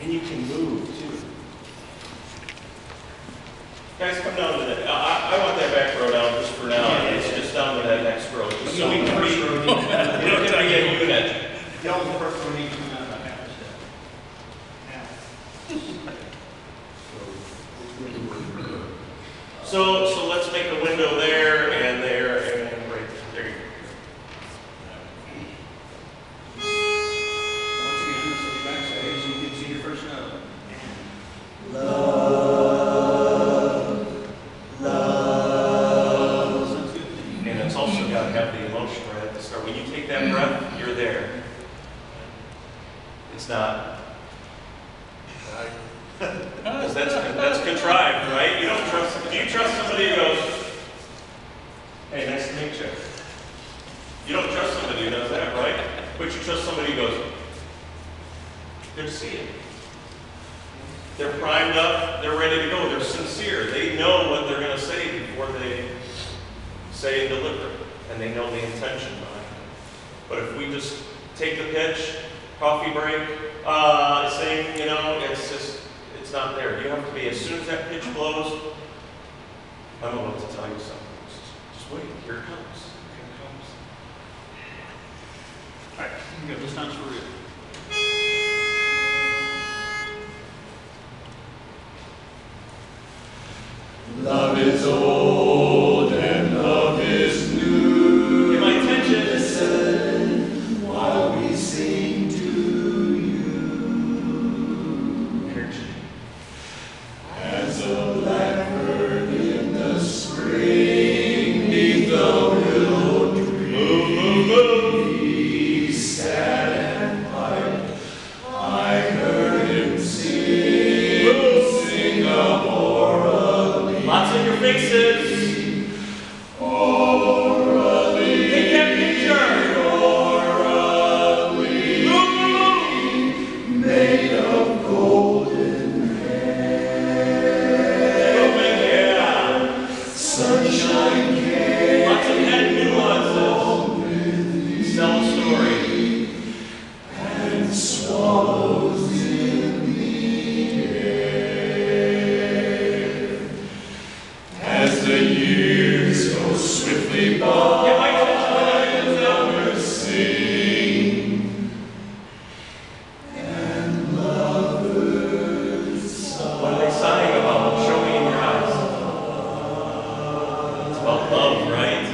And you can move too. Guys, come down to that. I want that back row down just for now. It's just down to that next row. Just so we can read. You don't have to be a unit. The only person we need to know about half a step. So let's make a window there and there and right there. You go. Once again, this is the backstage, you can see your first note. And it's also got to have the emotion right at the start. When you take that breath, you're there. It's not. Because that's contrived, right? You don't trust. Do you trust somebody who goes, "Hey, nice to meet you"? You don't trust somebody who does that, right? But you trust somebody who goes, "Good to see you." They're primed up. They're ready to go. They're sincere. They know what they're going to say before they say and deliver, and they know the intention behind it. But if we just take the pitch, coffee break, sing, it's just. It's not there. You have to be, as soon as that pitch blows, I don't know what to tell you something. Just wait. Here it comes. Here it comes. All right, you can go. This time's for real. Love is old and love is new. Get my attention. Listen while we sing to you. Energy. As a blackbird in the spring, neath the willow tree, sad and white, I heard him sing a Lots of your faces. Take that picture. made of golden hair. Yeah. Sunshine came Lots of head nuances. Tell a story. and swallows in the air. As the years go swiftly Get by, my attention when I do that. lovers sing, and lovers What are they sighing about? Show me in your eyes. It's about love, right?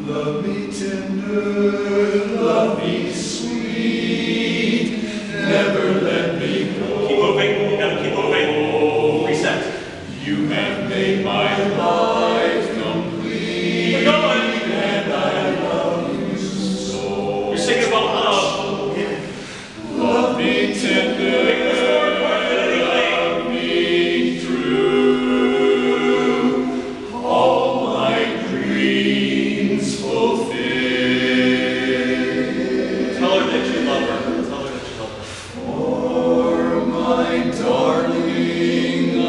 love me tender, love me sweet, never let me go. Keep moving. You gotta keep moving. Reset. You have made my life Keep complete, it going. and I love you so. You're singing about love. Love me tender, Make this more important than anything. love me true, all my dreams fulfill. Tell her that you love her. Tell her that you love her. For my darling, I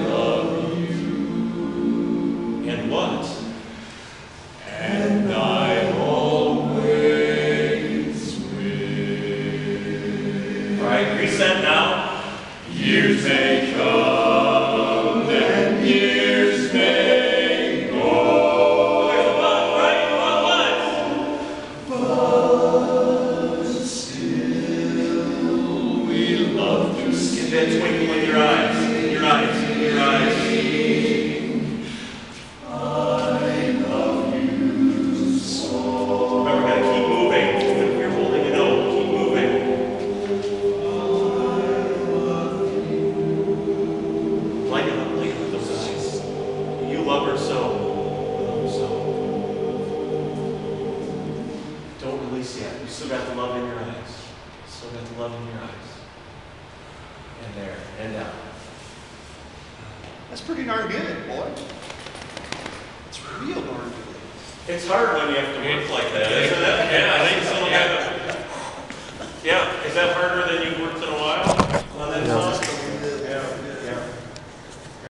love you, And what? and I always will. All right, reset now. Years may come and years may go, There's a but, right? But but still we love to what? Get that twinkle in your eyes. In your eyes. In your eyes. I love you so. Remember, gotta keep moving. Even if you're holding a note, keep moving. Light it up with those eyes. You love her so. Love her so. Don't release yet. You still got the love in your eyes. Still got the love in your eyes. And there, and down. That's pretty darn good, boy. It's real darn good. It's hard when you have to work like that, isn't it? Yeah, I think so. Yeah. Is that harder than